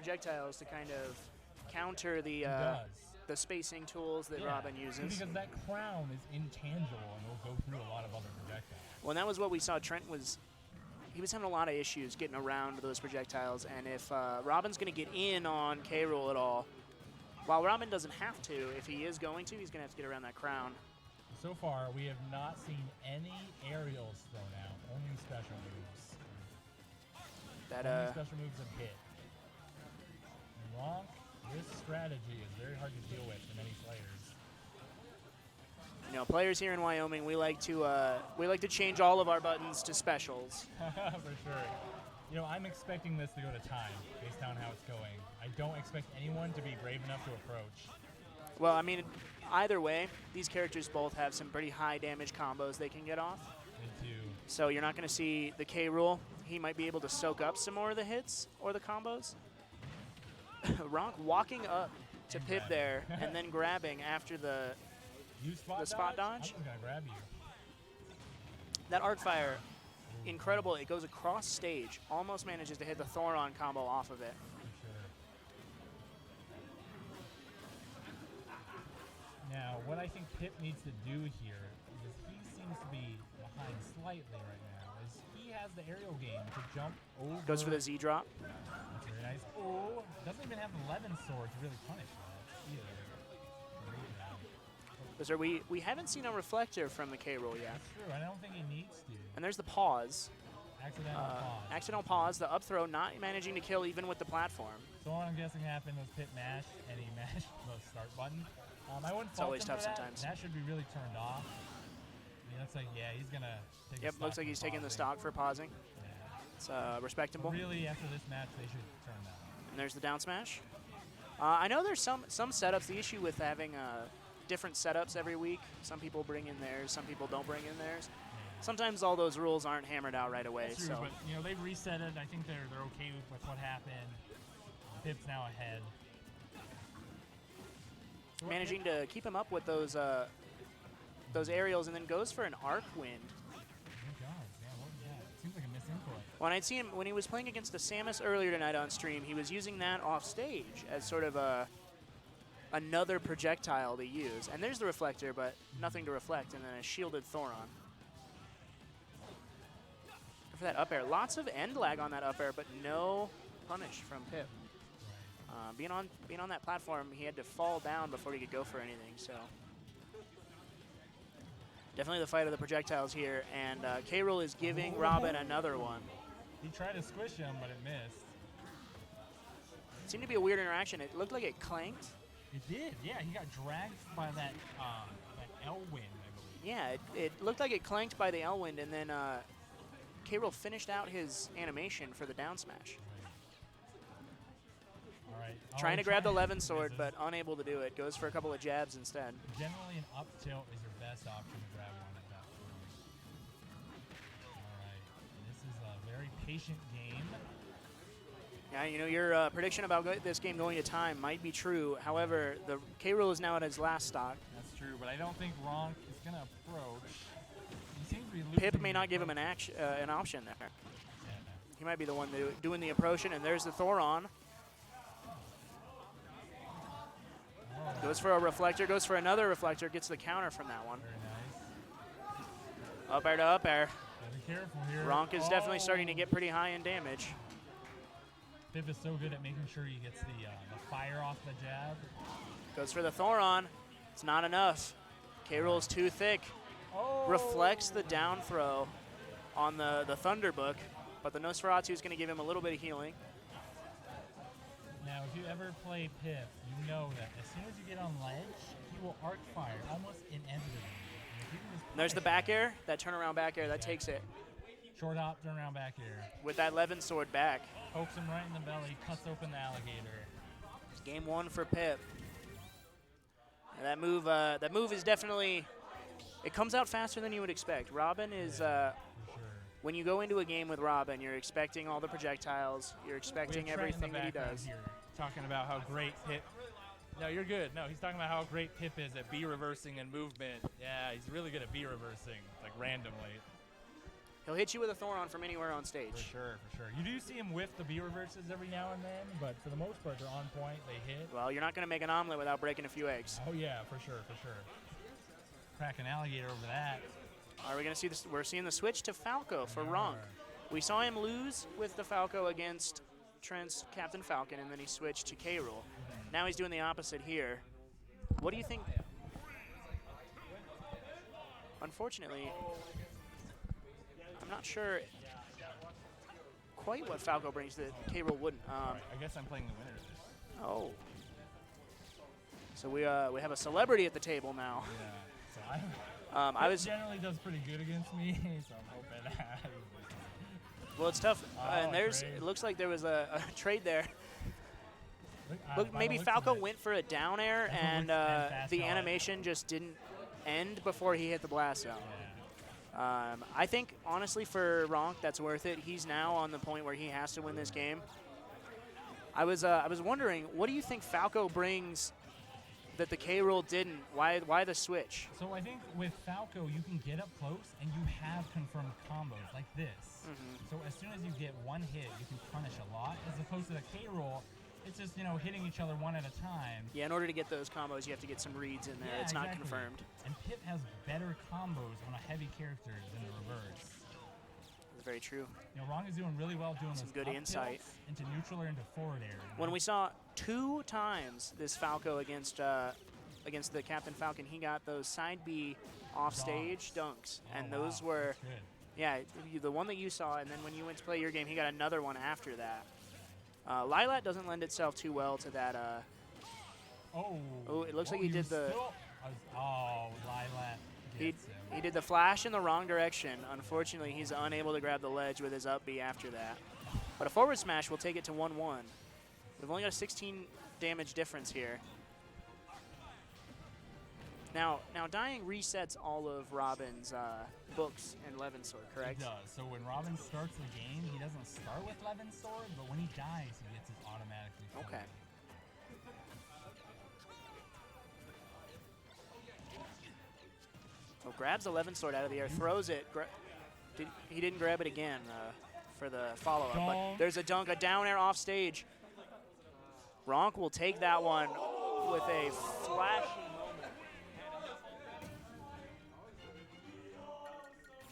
projectiles to kind of counter the spacing tools that Robin uses. Because that crown is intangible and will go through a lot of other projectiles. Well, and that was what we saw. Trent was having a lot of issues getting around those projectiles, and if Robin's going to get in on K-Rool at all, while Robin doesn't have to, if he is going to, he's going to have to get around that crown. So far, we have not seen any aerials thrown out, only special moves. Only special moves have hit. And Ronk, this strategy is very hard to deal with for many players. You know, players here in Wyoming, we like to change all of our buttons to specials. For sure. You know, I'm expecting this to go to time based on how it's going. I don't expect anyone to be brave enough to approach. Well, I mean, either way, these characters both have some pretty high damage combos they can get off. They do. So you're not going to see the K-Rool. He might be able to soak up some more of the hits or the combos. Ronk walking up to Pip there and then grabbing after the spot dodge. I'm just going to grab you. That Arc Fire, incredible. It goes across stage, almost manages to hit the Thoron combo off of it. Now, what I think Pip needs to do here is he seems to be behind slightly right now. Is he has the aerial game to jump over. Goes for the Z drop. That's very nice. Oh, doesn't even have the 11 sword to really punish that either. Sir, we haven't seen a reflector from the K-Rool yet. That's true. I don't think he needs to. And there's the pause. Accidental pause. Accidental pause. The up throw not managing to kill even with the platform. So what I'm guessing happened was Pip mashed and he mashed the start button. I wouldn't it's always tough that. sometimes. That should be really turned off. I mean, looks like, he's going to take Yep, looks like he's taking the stock for pausing. Yeah. It's respectable. But really, after this match, they should turn that off. And there's the down smash. I know there's some setups. The issue with having different setups every week, some people bring in theirs, some people don't bring in theirs. Yeah. Sometimes all those rules aren't hammered out right away. That's true, but you know, they've reset it. I think they're okay with what happened. Pip's now ahead. Managing to keep him up with those aerials, and then goes for an arc wind. Oh my God, yeah, what was that? It seems like a misinput. When I'd seen him when he was playing against the Samus earlier tonight on stream, he was using that off stage as sort of another projectile to use. And there's the reflector, but nothing to reflect, and then a shielded Thoron. For that up air, lots of end lag on that up air, but no punish from Pip. Being on that platform, he had to fall down before he could go for anything. So definitely the fight of the projectiles here, and K-Rool is giving Robin another one. He tried to squish him, but it missed. It seemed to be a weird interaction. It looked like it clanked. It did, yeah. He got dragged by that L wind, I believe. Yeah, it looked like it clanked by the L wind, and then K-Rool finished out his animation for the down smash. Trying to grab the 11 sword, but unable to do it. Goes for a couple of jabs instead. Generally, an up tilt is your best option to grab one at that point. All right. This is a very patient game. Yeah, you know, your prediction about this game going to time might be true. However, the K-Rool is now at his last stock. That's true, but I don't think Ronk is going to approach. He seems to be losing. Pip may not give him an option there. Yeah. He might be the one doing the approaching, and there's the Thoron. Goes for a reflector, goes for another reflector, gets the counter from that one. Very nice. Up air to up air. Be careful here. Ronk is definitely starting to get pretty high in damage. Pip is so good at making sure he gets the fire off the jab. Goes for the Thoron. It's not enough. K-Rool's too thick. Oh. Reflects the down throw on the Thunderbook, but the Nosferatu is going to give him a little bit of healing. Now, if you ever play Pip, you know that as soon as you get on ledge, he will arc fire almost inevitably. There's the back air, that turnaround back air, that takes it. Short hop, turnaround back air. With that 11 sword back. Pokes him right in the belly, cuts open the alligator. It's game one for Pip. And that move is definitely, it comes out faster than you would expect. Robin is, for sure. When you go into a game with Robin, you're expecting all the projectiles, you're expecting everything that he does. Here, talking about how great Pip. No, you're good. No, he's talking about how great Pip is at B reversing and movement. Yeah, he's really good at B reversing, like randomly. He'll hit you with a Thoron from anywhere on stage. For sure, for sure. You do see him whiff the B reverses every now and then, but for the most part, they're on point. They hit. Well, you're not going to make an omelet without breaking a few eggs. Oh yeah, for sure, for sure. Crack an alligator over that. Are we going to see this? We're seeing the switch to Falco for Yeah. Ronk. We saw him lose with the Falco against Trent's Captain Falcon, and then he switched to K-Rool. Now he's doing the opposite here. What do you think? Unfortunately, I'm not sure quite what Falco brings that K-Rool wouldn't. Right, I guess I'm playing the winner of this. Oh. So we have a celebrity at the table now. Yeah. So I was generally does pretty good against me, so I'm hoping that. Well, it's tough. And there's trade. it looks like there was a trade there. Look, By maybe the looks of Falco it. went for a down air, That's and what looks fast the on it. animation just didn't end before he hit the blast zone. Yeah. I think, honestly, for Ronk, that's worth it. He's now on the point where he has to win this game. I was wondering, what do you think Falco brings that the K-Rool didn't? Why the switch? So I think with Falco, you can get up close and you have confirmed combos like this. So as soon as you get one hit, you can punish a lot. As opposed to the K-Rool, it's just, hitting each other one at a time. Yeah, in order to get those combos, you have to get some reads in there. Yeah, It's not exactly. confirmed. And Pip has better combos on a heavy character than the reverse. That's very true. Ronk is doing really well doing Some those good up insight. tilts into neutral or into forward air. When we saw 2 times this Falco against the Captain Falcon, he got those side B offstage dunks, Oh, and those wow, were, that's good. yeah, the one that you saw, and then when you went to play your game, he got another one after that. Lilat doesn't lend itself too well to that. Oh, it looks like he did the. Lilat He, gets him. he did the flash in the wrong direction. Unfortunately, he's unable to grab the ledge with his up B after that. But a forward smash will take it to 1-1. We've only got a 16 damage difference here. Now dying resets all of Robin's books and Levin's sword, correct? He does. So when Robin starts the game, he doesn't start with Levin's sword, but when he dies, he gets his automatically. filled. Okay. So grabs the Levin sword out of the air, throws it. He didn't grab it again for the follow-up, but Dunk. there's a dunk, a down air off stage. Ronk will take that one with a flashing moment.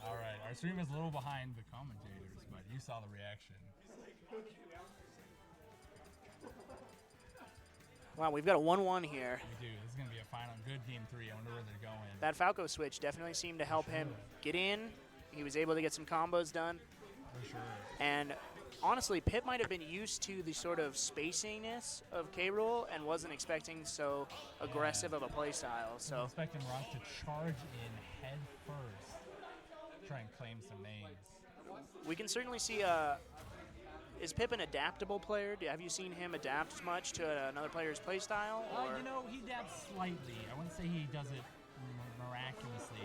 All right, our stream is a little behind the commentators, but you saw the reaction. Wow, we've got a 1-1 here. We do. This is going to be a final good game 3. I wonder where they're going. That Falco switch definitely seemed to help him get in. He was able to get some combos done. For sure. And honestly, Pip might have been used to the sort of spaciness of K-Rool and wasn't expecting so aggressive of a play style. I'm So expecting Ronk to charge in head first, try and claim some names. we can certainly see is Pip an adaptable player? Have you seen him adapt much to another player's play style? Or? He adapts slightly. I wouldn't say he does it miraculously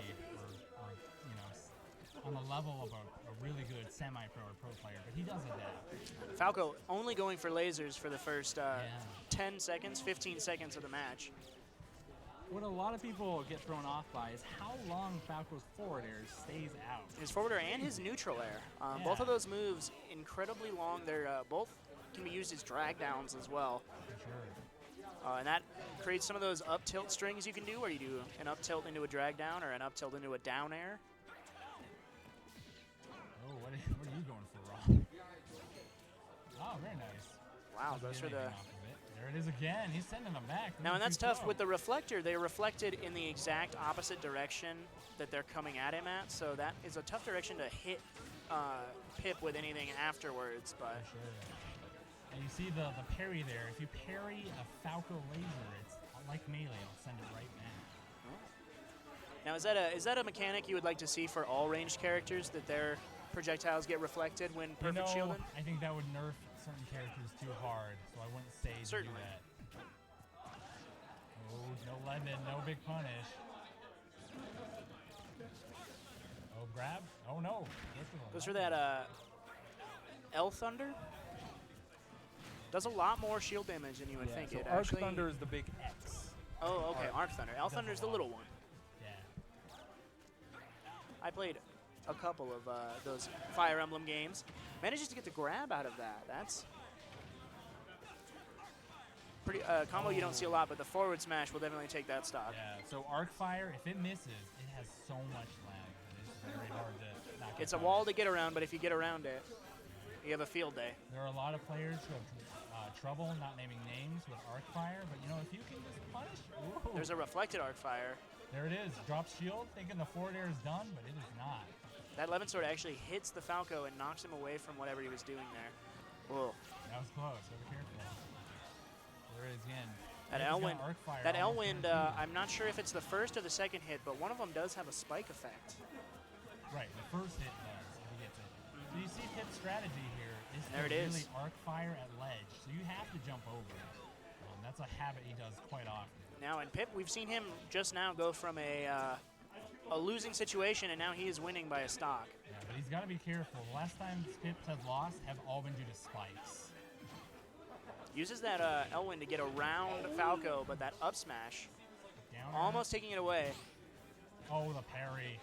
or on the level of a really good semi-pro or pro player, but he does adapt. Falco only going for lasers for the first Yeah. 10 seconds, 15 seconds of the match. What a lot of people get thrown off by is how long Falco's forward air stays out. His forward air and his neutral air. Both of those moves incredibly long. They're both can be used as drag downs as well. For sure. And that creates some of those up tilt strings you can do where you do an up tilt into a drag down or an up tilt into a down air. Oh, what are you going for, Rob? Oh, very nice. Wow, Doesn't those get are the... anything off of it. There it is again. He's sending them back. Now, and that's Too tough slow. with the reflector. They reflected in the exact opposite direction that they're coming at him at, so that is a tough direction to hit Pip with anything afterwards. But For sure. And you see the parry there. If you parry a Falco laser, it's like melee. It'll send it right back. now, is that a mechanic you would like to see for all ranged characters, that their projectiles get reflected when perfect shielded? I think that would nerf certain characters too hard, so I wouldn't say Certainly. to do that. Oh, no Levin, no big punish. Oh, grab. Oh, no. Goes for that L Thunder. Does a lot more shield damage than you would think. So It Arc actually. Thunder is the big X. Oh, okay, Arc Thunder. L Does a Thunder's the lot. little one. Yeah. I played a couple of those Fire Emblem games. Manages to get the grab out of that. That's pretty combo you don't see a lot, but the forward smash will definitely take that stock. Yeah, so arc fire, if it misses, it has so much lag. It is very hard to knock it It's a down. wall to get around, but if you get around it, you have a field day. There are a lot of players who have trouble not naming names with arc fire, but you know, if you can just punish, ooh. There's a reflected arc fire. There it is, drop shield, thinking the forward air is done, but it is not. That 11 sword actually hits the Falco and knocks him away from whatever he was doing there. Whoa. That was close, so be careful. There it is again. That He's got Elwind, arc fire that almost Elwind guaranteed. I'm not sure if it's the first or the second hit, but one of them does have a spike effect. Right, the first hit does, if he gets it. So you see Pip's strategy here is There to it really is. arc fire at ledge, so you have to jump over. That's a habit he does quite often. Now, in Pip, we've seen him just now go from a losing situation, and now he is winning by a stock. Yeah, but he's got to be careful. The last time Pips have lost have all been due to spikes. Uses that Elwind to get around Falco, but that up smash, Down almost taking it away. Oh, the parry.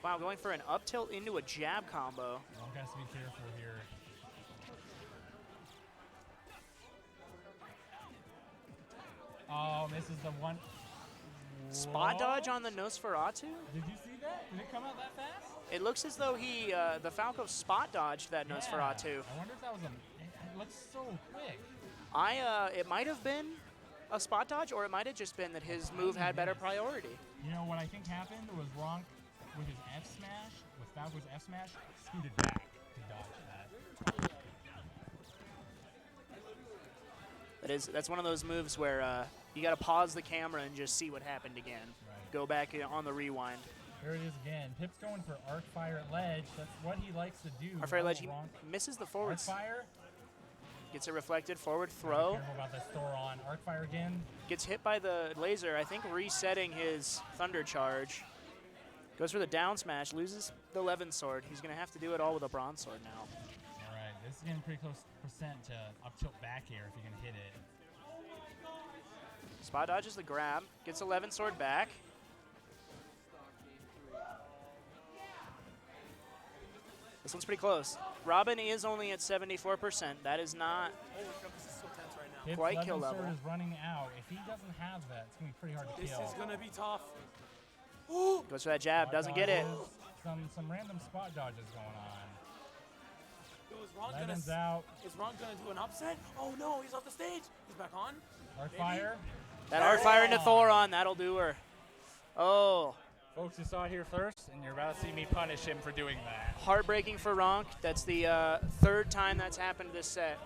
Wow, going for an up tilt into a jab combo. Ronk has to be careful here. Oh, misses the one. Spot dodge Whoa. on the Nosferatu? Did you see that? Did it come out that fast? It looks as though he, the Falco spot dodged that Nosferatu. I wonder if that was it looks so quick. It might have been a spot dodge, or it might have just been that his move had better priority. You know what I think happened was Ronk with his F smash, with Falco's F smash, scooted back to dodge that. That's one of those moves where you got to pause the camera and just see what happened again. Right. Go back on the rewind. There it is again. Pip's going for arc fire at ledge. That's what he likes to do. Arc fire ledge, he Ronk. misses the Arc forward. fire. Gets it reflected, forward Be throw. careful about the store on. Arc fire again. Gets hit by the laser, I think resetting his thunder charge. Goes for the down smash, loses the 11 sword. He's going to have to do it all with a bronze sword now. All right, this is getting pretty close percent to up tilt back air if you can hit it. Spot dodges the grab, gets 11 sword back. This one's pretty close. Robin is only at 74%. That is not Holy crap, this is so tense right now. Pip's Quite 11 kill sword level. is running out. If he doesn't have that, it's going to be pretty hard to This kill. is going to be tough. Ooh. goes for that jab, Spot doesn't get it. dodges, Some random spot dodges going on. Yo, is Ronk Levin's gonna, out. is Ronk gonna do an upset? Oh no, he's off the stage. He's back on. Arc Maybe. fire. That arc fire into Thoron, that'll do her. Oh, Folks, you saw it here first, and you're about to see me punish him for doing that. heartbreaking for Ronk. That's the third time that's happened this set.